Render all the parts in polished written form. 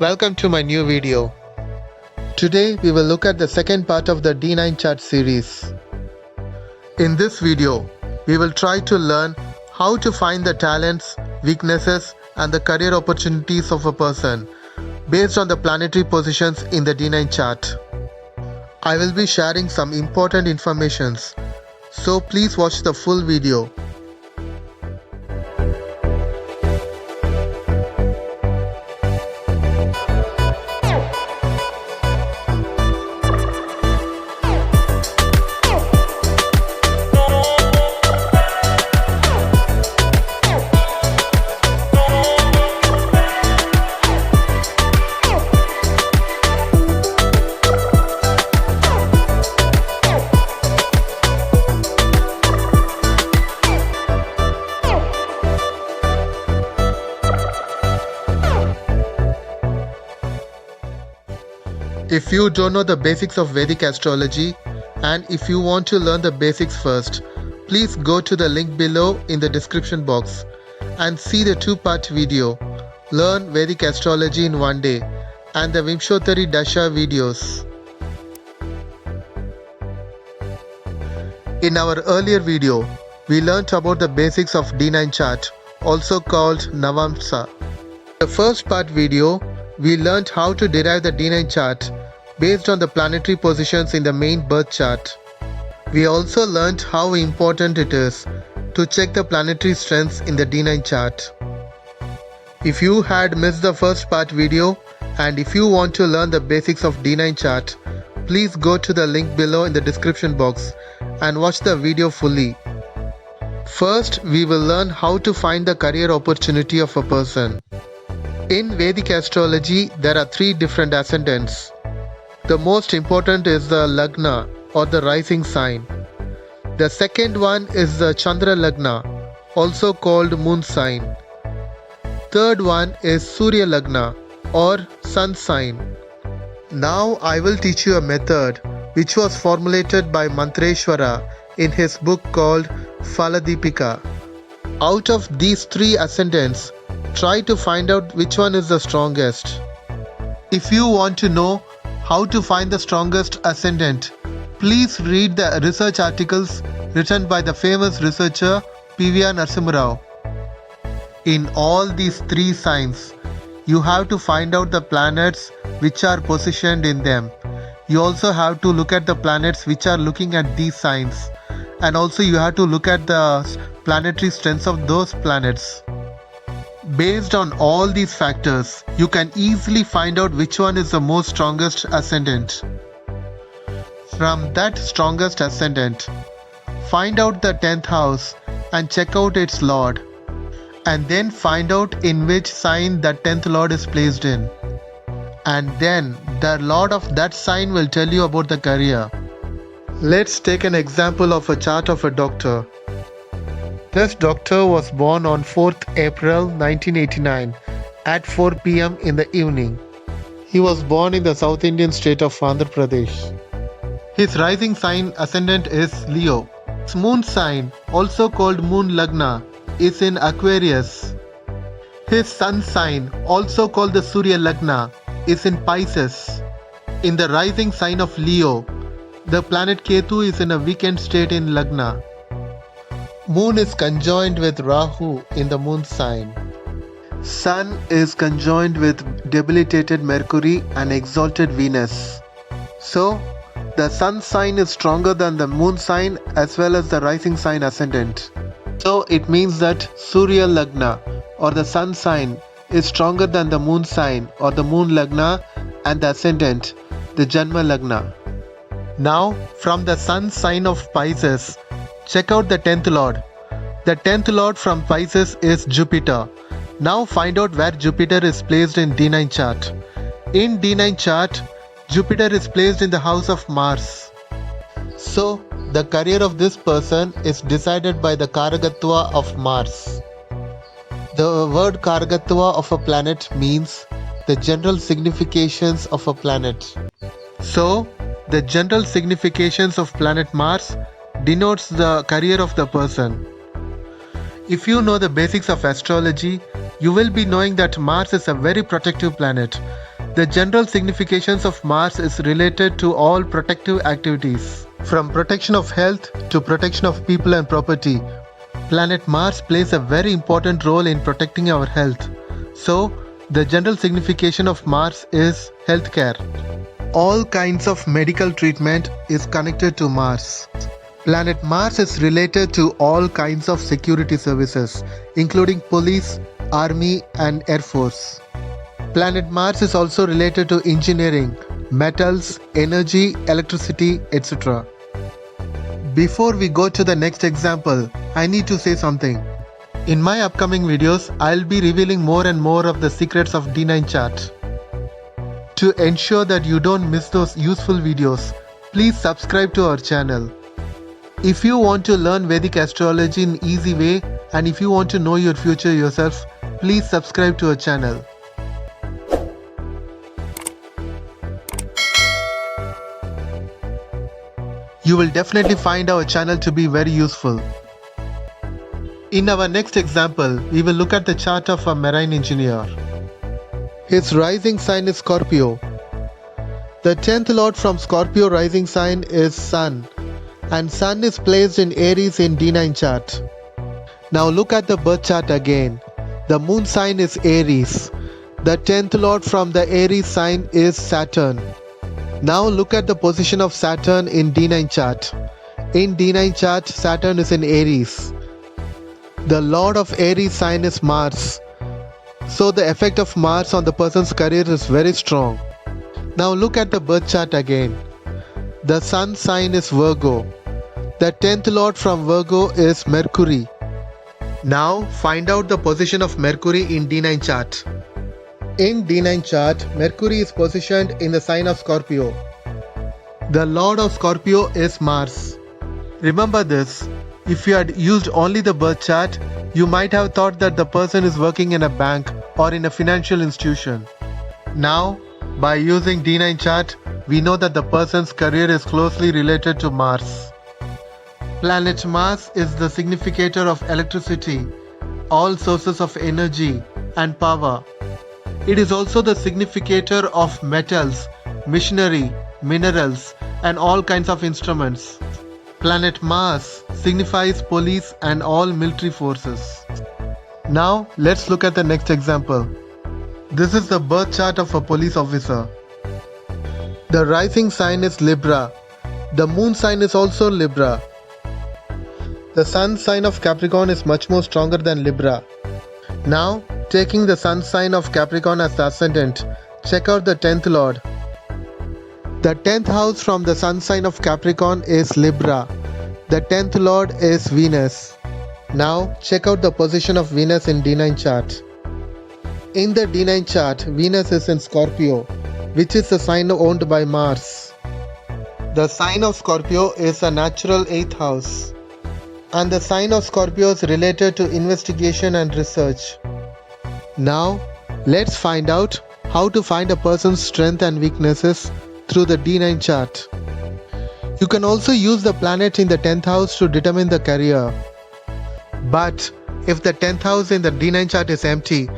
Welcome to my new video. Today we will look at the second part of the D9 chart series. In this video, we will try to learn how to find the talents, weaknesses and the career opportunities of a person based on the planetary positions in the D9 chart. I will be sharing some important informations, so please watch the full video. If you don't know the basics of Vedic astrology and if you want to learn the basics first, please go to the link below in the description box and see the two-part video, Learn Vedic Astrology in One Day and the Vimshottari Dasha videos. In our earlier video, we learnt about the basics of D9 chart, also called Navamsa. In the first part video, we learnt how to derive the D9 chart based on the planetary positions in the main birth chart. We also learnt how important it is to check the planetary strengths in the D9 chart. If you had missed the first part video and if you want to learn the basics of D9 chart, please go to the link below in the description box and watch the video fully. First, we will learn how to find the career opportunity of a person. In Vedic astrology, there are three different ascendants. The most important is the Lagna or the rising sign. The second one is the Chandra Lagna, also called moon sign. Third one is Surya Lagna or sun sign. Now I will teach you a method which was formulated by Mantreshwara in his book called Phaladipika. Out of these three ascendants, try to find out which one is the strongest. If you want to know how to find the strongest ascendant, please read the research articles written by the famous researcher P.V.R. Narasimha Rao. In all these three signs, you have to find out the planets which are positioned in them. You also have to look at the planets which are looking at these signs, and also you have to look at the planetary strengths of those planets. Based on all these factors, you can easily find out which one is the most strongest ascendant. From that strongest ascendant, find out the 10th house and check out its lord, and then find out in which sign the 10th lord is placed in. And then the lord of that sign will tell you about the career. Let's take an example of a chart of a doctor. This doctor was born on 4th April 1989 at 4 p.m. in the evening. He was born in the South Indian state of Andhra Pradesh. His rising sign ascendant is Leo. His moon sign, also called moon lagna, is in Aquarius. His sun sign, also called the Surya lagna, is in Pisces. In the rising sign of Leo, the planet Ketu is in a weakened state in lagna. Moon is conjoined with Rahu in the moon sign. Sun is conjoined with debilitated Mercury and exalted Venus. So, the sun sign is stronger than the moon sign as well as the rising sign ascendant. So, it means that Surya Lagna or the sun sign is stronger than the moon sign or the moon Lagna and the ascendant, the Janma Lagna. Now, from the sun sign of Pisces, check out the 10th lord. The 10th lord from Pisces is Jupiter. Now find out where Jupiter is placed in D9 chart. In D9 chart, Jupiter is placed in the house of Mars. So, the career of this person is decided by the Karagatva of Mars. The word Karagatva of a planet means the general significations of a planet. So, the general significations of planet Mars denotes the career of the person. If you know the basics of astrology, you will be knowing that Mars is a very protective planet. The general significations of Mars is related to all protective activities. From protection of health to protection of people and property, planet Mars plays a very important role in protecting our health. So, the general signification of Mars is healthcare. All kinds of medical treatment is connected to Mars. Planet Mars is related to all kinds of security services, including police, army, and air force. Planet Mars is also related to engineering, metals, energy, electricity, etc. Before we go to the next example, I need to say something. In my upcoming videos, I'll be revealing more and more of the secrets of D9 chart. To ensure that you don't miss those useful videos, please subscribe to our channel. If you want to learn Vedic astrology in an easy way, and if you want to know your future yourself, please subscribe to our channel. You will definitely find our channel to be very useful. In our next example, we will look at the chart of a marine engineer. His rising sign is Scorpio. The 10th lord from Scorpio rising sign is Sun, and Sun is placed in Aries in D9 chart. Now look at the birth chart again. The moon sign is Aries. The 10th lord from the Aries sign is Saturn. Now look at the position of Saturn in D9 chart. In D9 chart, Saturn is in Aries. The lord of Aries sign is Mars. So the effect of Mars on the person's career is very strong. Now look at the birth chart again. The sun sign is Virgo. The 10th lord from Virgo is Mercury. Now find out the position of Mercury in D9 chart. In D9 chart, Mercury is positioned in the sign of Scorpio. The lord of Scorpio is Mars. Remember this, if you had used only the birth chart, you might have thought that the person is working in a bank or in a financial institution. Now, by using D9 chart, we know that the person's career is closely related to Mars. Planet Mars is the significator of electricity, all sources of energy and power. It is also the significator of metals, machinery, minerals, and all kinds of instruments. Planet Mars signifies police and all military forces. Now, let's look at the next example. This is the birth chart of a police officer. The rising sign is Libra. The moon sign is also Libra. The sun sign of Capricorn is much more stronger than Libra. Now, taking the sun sign of Capricorn as the ascendant, check out the 10th lord. The 10th house from the sun sign of Capricorn is Libra. The 10th lord is Venus. Now check out the position of Venus in D9 chart. In the D9 chart, Venus is in Scorpio, which is the sign owned by Mars. The sign of Scorpio is a natural 8th house. And the sign of Scorpio is related to investigation and research. Now, let's find out how to find a person's strength and weaknesses through the D9 chart. You can also use the planet in the 10th house to determine the career. But if the 10th house in the D9 chart is empty,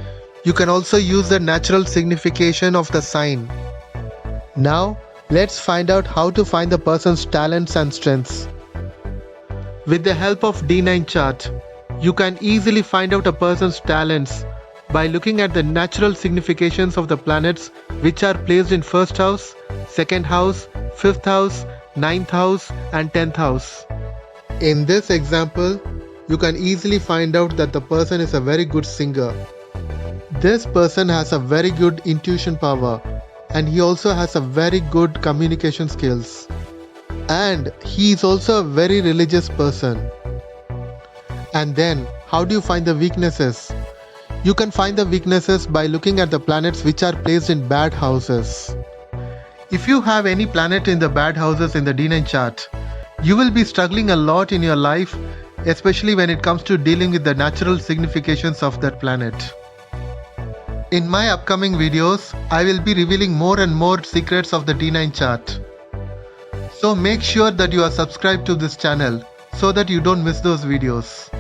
you can also use the natural signification of the sign. Now, let's find out how to find the person's talents and strengths. With the help of D9 chart, you can easily find out a person's talents by looking at the natural significations of the planets which are placed in 1st house, 2nd house, 5th house, 9th house and 10th house. In this example, you can easily find out that the person is a very good singer. This person has a very good intuition power and he also has a very good communication skills. And he is also a very religious person. And then, how do you find the weaknesses? You can find the weaknesses by looking at the planets which are placed in bad houses. If you have any planet in the bad houses in the D9 chart, you will be struggling a lot in your life, especially when it comes to dealing with the natural significations of that planet. In my upcoming videos, I will be revealing more and more secrets of the D9 chart. So make sure that you are subscribed to this channel so that you don't miss those videos.